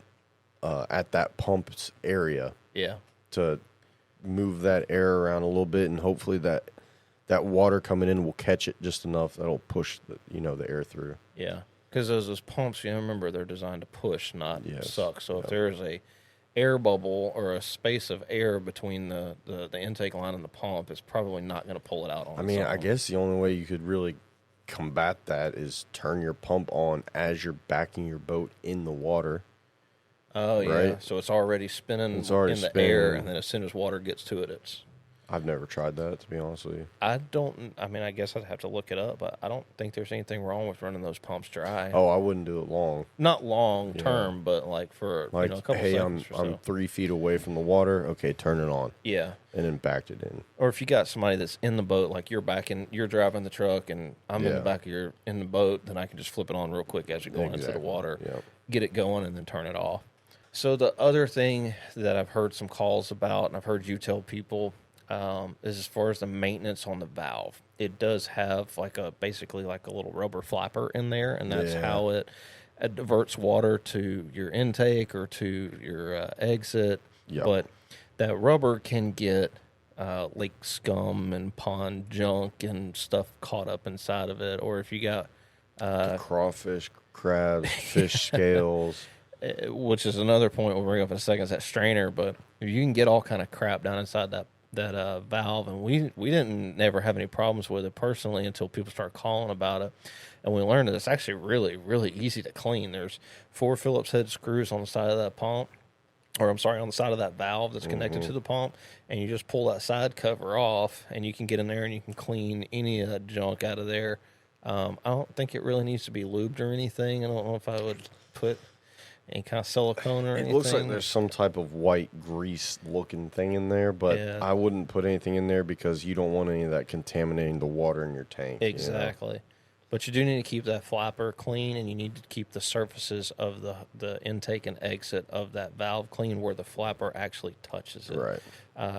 at that pump's area to move that air around a little bit, and hopefully that water coming in will catch it just enough that'll push the air through. Yeah, because those pumps, remember, they're designed to push, not suck. So if there's a air bubble or a space of air between the intake line and the pump, it's probably not going to pull it out on its own. I guess the only way you could really combat that is turn your pump on as you're backing your boat in the water. Oh, yeah. Right? So it's already spinning in the air, and then as soon as water gets to it, it's... I've never tried that, to be honest with you. I mean, I guess I'd have to look it up, but I don't think there's anything wrong with running those pumps dry. Oh, I wouldn't do it long. Not long term, but like for Like, a couple hey, seconds or so. I'm 3 feet away from the water. Okay, turn it on. Yeah. And then backed it in. Or if you got somebody that's in the boat, like you're driving the truck and I'm in the back of in the boat, then I can just flip it on real quick as you're going into the water, get it going, and then turn it off. So the other thing that I've heard some calls about, and I've heard you tell people, is as far as the maintenance on the valve. It does have basically like a little rubber flapper in there, and that's how it diverts water to your intake or to your exit. Yep. But that rubber can get lake scum and pond junk and stuff caught up inside of it. Or if you got crawfish, crabs, fish scales. Which is another point we'll bring up in a second, is that strainer. But you can get all kind of crap down inside that valve, and we didn't never have any problems with it personally until people start calling about it, and we learned that it's actually really, really easy to clean. There's 4 Phillips head screws on the side of that pump, on the side of that valve that's connected to the pump, and you just pull that side cover off, and you can get in there and you can clean any of that junk out of there. I don't think it really needs to be lubed or anything. I don't know if I would put any kind of silicone or anything. It looks like there's some type of white grease-looking thing in there, but I wouldn't put anything in there because you don't want any of that contaminating the water in your tank. Exactly. You know? But you do need to keep that flapper clean, and you need to keep the surfaces of the intake and exit of that valve clean where the flapper actually touches it. Right.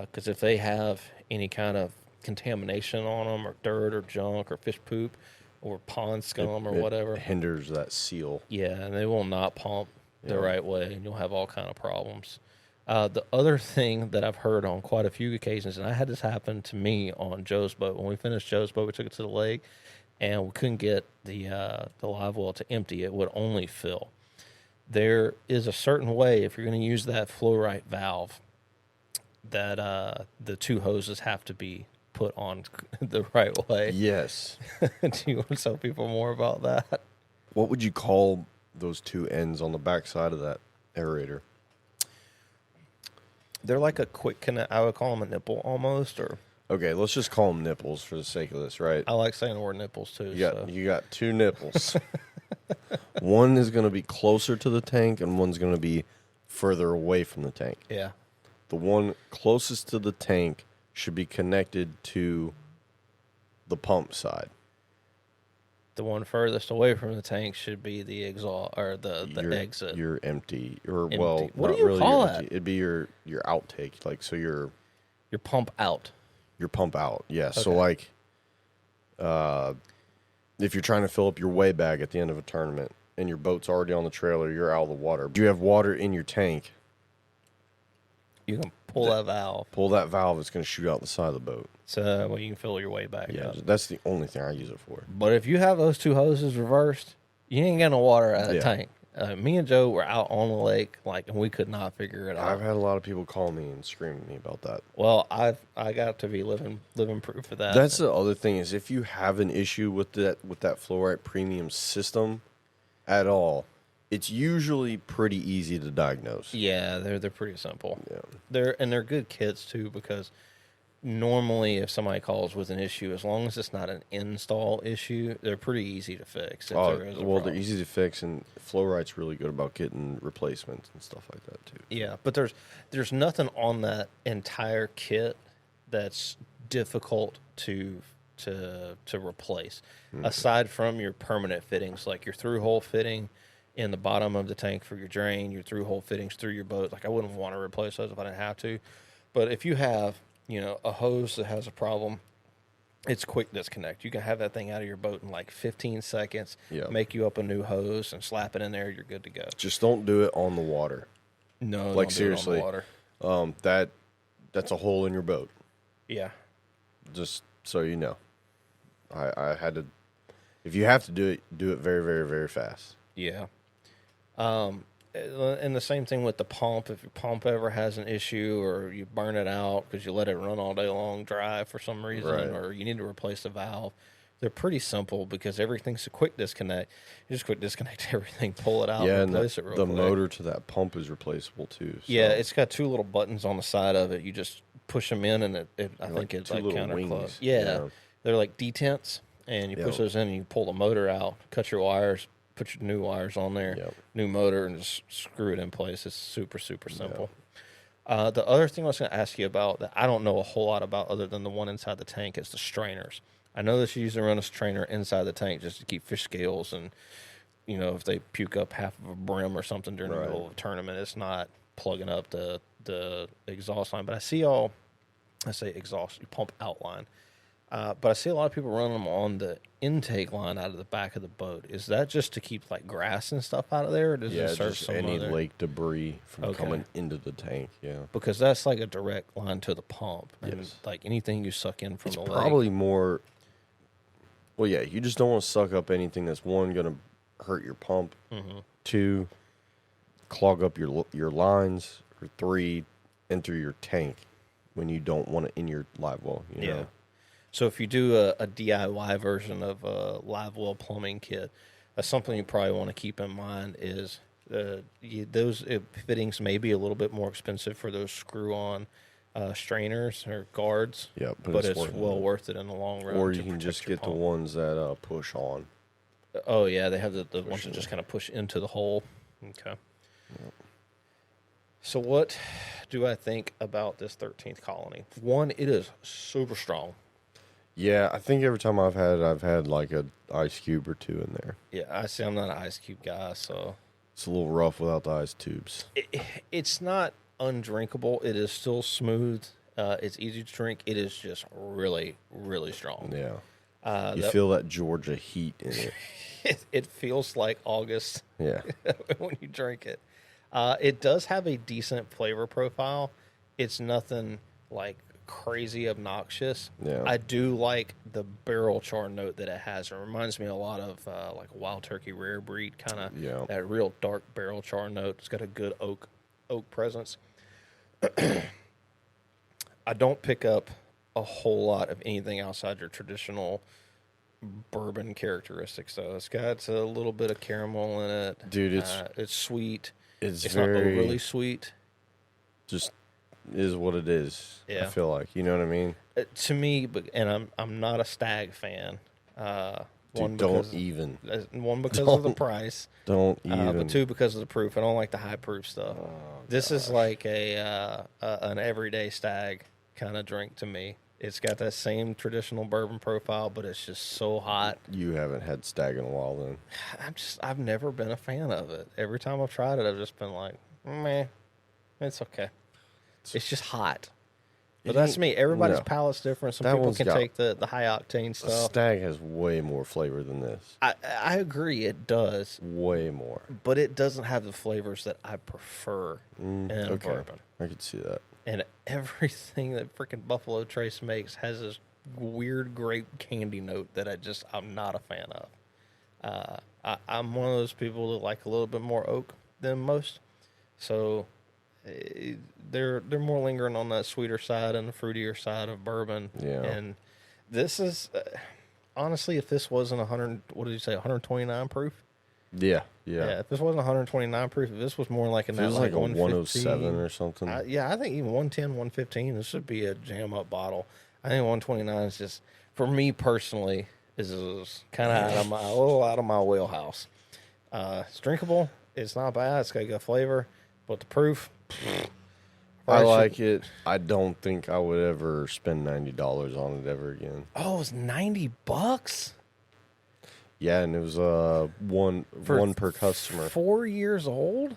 Because if they have any kind of contamination on them, or dirt or junk or fish poop or pond scum or whatever, it hinders that seal. Yeah, and they will not pump the right way, and you'll have all kind of problems. The other thing that I've heard on quite a few occasions, and I had this happen to me on Joe's boat. When we finished Joe's boat, we took it to the lake, and we couldn't get the live well to empty. It would only fill. There is a certain way, if you're going to use that flow right valve, that the 2 hoses have to be put on the right way. Yes. Do you want to tell people more about that? What would you call those 2 ends on the back side of that aerator? They're like a quick connect. I would call them a nipple almost, or okay, let's just call them nipples for the sake of this, right? I like saying the word nipples too. You got 2 nipples. One is going to be closer to the tank, and one's going to be further away from the tank. Yeah. The one closest to the tank should be connected to the pump side. The one furthest away from the tank should be the exhaust or the exit. Your empty, or empty. Well, what not do you really call your empty. It'd be your outtake, like so your pump out. Your pump out, yeah. Okay. So like, if you're trying to fill up your weigh bag at the end of a tournament and your boat's already on the trailer, you're out of the water. Do you have water in your tank? You can pull that valve. Pull that valve. It's going to shoot out the side of the boat. So you can fill your way back up. That's the only thing I use it for. But if you have those 2 hoses reversed, you ain't got no water out of the tank. Me and Joe were out on the lake, and we could not figure it out. I've had a lot of people call me and scream at me about that. Well, I got to be living proof of that. That's the other thing is if you have an issue with that Fluorite Premium system at all, it's usually pretty easy to diagnose. Yeah, they're pretty simple. Yeah, they're good kits too, because normally if somebody calls with an issue, as long as it's not an install issue, they're pretty easy to fix. They're easy to fix, and Fluorite's really good about getting replacements and stuff like that too. Yeah, but there's nothing on that entire kit that's difficult to replace, aside from your permanent fittings, like your through hole fitting in the bottom of the tank for your drain, your through hole fittings through your boat. Like I wouldn't want to replace those if I didn't have to. But if you have, a hose that has a problem, it's quick disconnect. You can have that thing out of your boat in like 15 seconds, make you up a new hose and slap it in there. You're good to go. Just don't do it on the water. No, like don't seriously, do it on the water. That's a hole in your boat. Yeah. Just so you know, I had to. If you have to do it very, very, very fast. Yeah. And the same thing with the pump. If your pump ever has an issue, or you burn it out because you let it run all day long dry for some reason, or you need to replace the valve, they're pretty simple because everything's a quick disconnect. You just quick disconnect everything, pull it out, and replace it real quick. The motor to that pump is replaceable too. So. Yeah, it's got 2 little buttons on the side of it. You just push them in, and I think it's like counterclockwise. Yeah. They're like detents, and you push those in, and you pull the motor out, cut your wires, put your new wires on there, new motor, and just screw it in place. It's super, super simple. The other thing I was going to ask you about that I don't know a whole lot about other than the one inside the tank is the strainers. I know that you usually run a strainer inside the tank just to keep fish scales and, you know, if they puke up half of a brim or something during the middle of a tournament, it's not plugging up the exhaust line. But I say exhaust, you pump outline. But I see a lot of people running them on the intake line out of the back of the boat. Is that just to keep like grass and stuff out of there, or does it serve just some any other? lake debris from coming into the tank? Yeah, because that's like a direct line to the pump, and like anything you suck in from the lake. Probably more. Well, yeah, you just don't want to suck up anything that's one going to hurt your pump, two, clog up your lines, or three, enter your tank when you don't want it in your live well. You know? So if you do a DIY version of a live well plumbing kit, that's something you probably want to keep in mind is those fittings may be a little bit more expensive for those screw-on strainers or guards. Yeah, but it's well worth it in the long run. Or you can just get the ones that push on. Oh, yeah, they have the ones that just kind of push into the hole. Okay. Yep. So what do I think about this 13th colony? One, it is super strong. Yeah, I think every time I've had like an ice cube or two in there. Yeah, I see. I'm not an ice cube guy, so it's a little rough without the ice tubes. It's not undrinkable. It is still smooth. It's easy to drink. It is just really, really strong. Yeah, you feel that Georgia heat in it. It feels like August. Yeah, when you drink it. It does have a decent flavor profile. It's nothing like crazy obnoxious. Yeah. I do like the barrel char note that it has. It reminds me a lot of like Wild Turkey Rare Breed, kind of that real dark barrel char note. It's got a good oak presence. I don't pick up a whole lot of anything outside your traditional bourbon characteristics, though. It's got a little bit of caramel in it. Dude, it's sweet. It's very, not overly sweet. Just is what it is. Yeah. I feel like, you know what I mean. To me, and I'm not a Stag fan. Dude, don't even. One because of the price. Don't even. But two because of the proof. I don't like the high proof stuff. Oh, this is like an everyday Stag kind of drink to me. It's got that same traditional bourbon profile, but it's just so hot. You haven't had Stag in a while, then. I've never been a fan of it. Every time I've tried it, I've just been like, meh, it's okay. It's just hot. But that's me. Everybody's palate's different. Some people can take the high octane stuff. Stag has way more flavor than this. I agree, it does. Way more. But it doesn't have the flavors that I prefer in bourbon. I could see that. And everything that freaking Buffalo Trace makes has this weird grape candy note that I'm not a fan of. I'm one of those people that like a little bit more oak than most. So they're more lingering on that sweeter side and the fruitier side of bourbon. Yeah. And this is honestly, if this wasn't 129 proof? Yeah. If this wasn't 129 proof, if this was more like a 107 or something. I think even 110, 115, this would be a jam up bottle. I think 129 is just, for me personally, is kind of a little out of my wheelhouse. It's drinkable. It's not bad. It's got good flavor, but the proof. I like it. I don't think I would ever spend $90 on it ever again. Oh, it was $90? Yeah, and it was one per customer. 4 years old?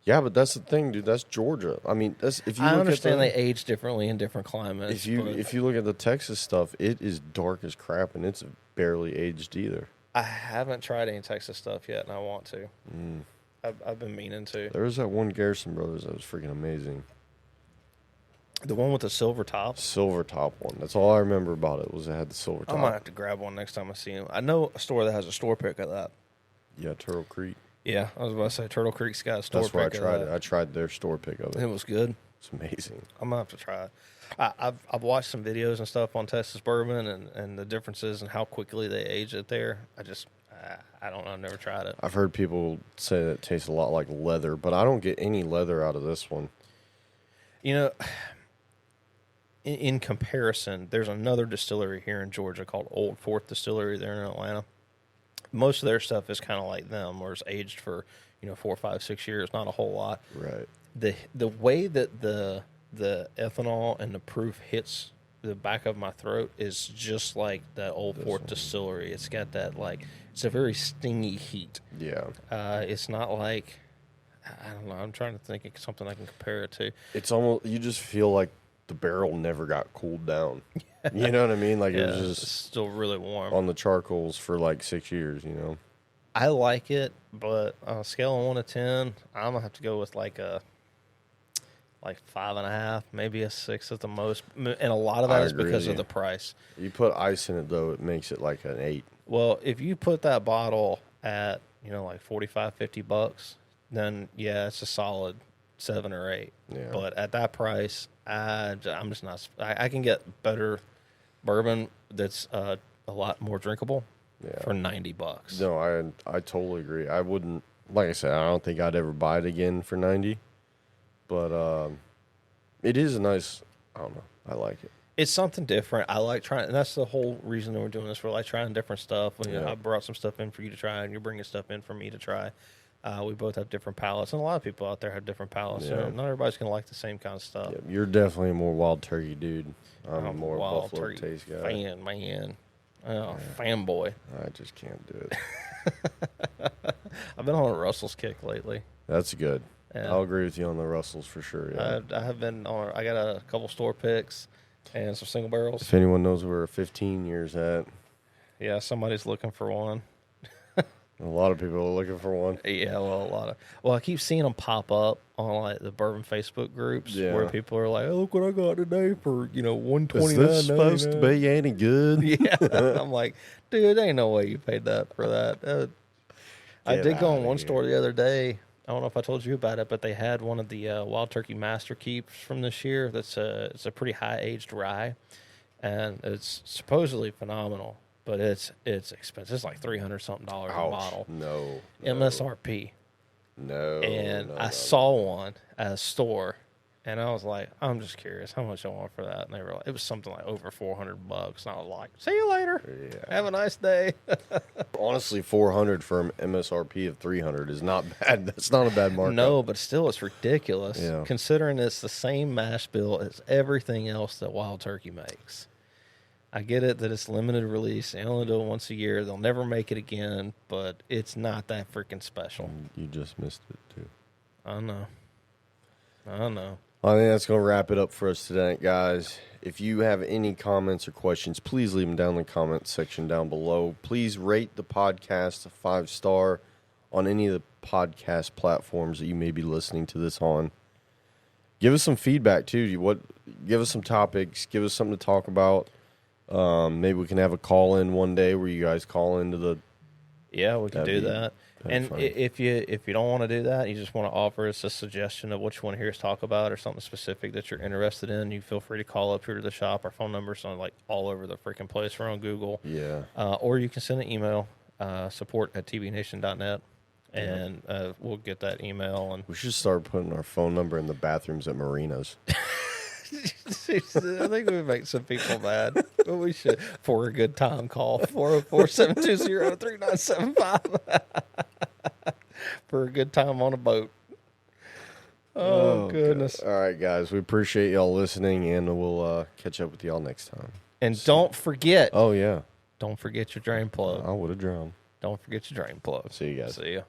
Yeah, but that's the thing, dude. That's Georgia. I mean, if you I look understand at they age differently in different climates. If you look at the Texas stuff, it is dark as crap, and it's barely aged either. I haven't tried any Texas stuff yet, and I want to. I've been meaning to. There was that one Garrison Brothers that was freaking amazing. The one with the silver top? Silver top one. That's all I remember about it, was it had the silver top. I might have to grab one next time I see him. I know a store that has a store pick of that. Yeah, Turtle Creek. Yeah, I was about to say Turtle Creek's got a store pick of that. That's where I tried it. I tried their store pick of it. It was good. It's amazing. I'm going to have to try it. I've watched some videos and stuff on Texas bourbon and the differences and how quickly they age it there. I don't know. I've never tried it. I've heard people say that it tastes a lot like leather, but I don't get any leather out of this one. You know, in comparison, there's another distillery here in Georgia called Old Fourth Distillery there in Atlanta. Most of their stuff is kind of like them, where it's aged for 4, 5, 6 years, not a whole lot. Right. The way that the ethanol and the proof hits the back of my throat is just like that Old Fourth Distillery. It's got that it's a very stingy heat. Yeah. It's not like, I don't know. I'm trying to think of something I can compare it to. It's almost, you just feel like the barrel never got cooled down. You know what I mean? Like, it was just still really warm on the charcoals for like 6 years, I like it, but on a scale of 1 to 10, I'm going to have to go with like 5.5, maybe a 6 at the most. And a lot of that is because of the price. You put ice in it, though, it makes it like an 8. Well, if you put that bottle at, like $45, $50, then yeah, it's a solid 7 or 8. Yeah. But at that price, I'm just not. I can get better bourbon that's a lot more drinkable for $90. No, I totally agree. I wouldn't, like I said, I don't think I'd ever buy it again for 90. But it is a nice, I don't know, I like it. It's something different. I like trying, and that's the whole reason that we're doing this. We're like trying different stuff. I brought some stuff in for you to try, and you're bringing stuff in for me to try. We both have different palates, and a lot of people out there have different palates. Yeah. Not everybody's going to like the same kind of stuff. Yeah, you're definitely a more wild turkey dude. I'm more wild buffalo turkey taste guy. fan, man. Fanboy. I just can't do it. I've been on a Russell's kick lately. That's good. Yeah. I'll agree with you on the Russells for sure. Yeah. I have been on. I got a couple store picks and some single barrels. If anyone knows where 15 years at, yeah, somebody's looking for one. a lot of people are looking for one. Yeah, well, I keep seeing them pop up on like the bourbon Facebook groups where people are like, "Oh, look what I got today for $129." Is this supposed to be any good? Yeah, I'm like, dude, ain't no way you paid that for that. I did go in one store the other day. I don't know if I told you about it, but they had one of the Wild Turkey Master Keeps from this year. It's a pretty high aged rye, and it's supposedly phenomenal. But it's expensive. It's like $300 something a bottle. No. MSRP. No. And I saw one at a store, and I was like, I'm just curious how much I want for that. And they were like, it was something like over $400. And I was like, see you later. Yeah. Have a nice day. Honestly, $400 for an MSRP of $300 is not bad. That's not a bad markup. No, but still, it's ridiculous. Yeah. Considering it's the same mash bill as everything else that Wild Turkey makes. I get it that it's limited release. They only do it once a year. They'll never make it again, but it's not that freaking special. You just missed it, too. I know. I think that's going to wrap it up for us tonight, guys. If you have any comments or questions, please leave them down in the comments section down below. Please rate the podcast a 5-star on any of the podcast platforms that you may be listening to this on. Give us some feedback, too. Give us some topics. Give us something to talk about. Maybe we can have a call-in one day where you guys call into the... Yeah, we can do that. And fun. if you don't want to do that, you just want to offer us a suggestion of what you want to hear us talk about or something specific that you're interested in, you feel free to call up here to the shop. Our phone number's on like all over the freaking place. We're on Google. Yeah. Or you can send an email, support@TBNation.net, and we'll get that email. And We should start putting our phone number in the bathrooms at marinas. I think we make some people mad, but we should. For a good time, call 404-720-3975 for a good time on a boat. Oh, goodness. God. All right, guys. We appreciate y'all listening, and we'll catch up with y'all next time. And don't forget. Oh, yeah. Don't forget your drain plug. I would have drowned. Don't forget your drain plug. See you guys. See ya.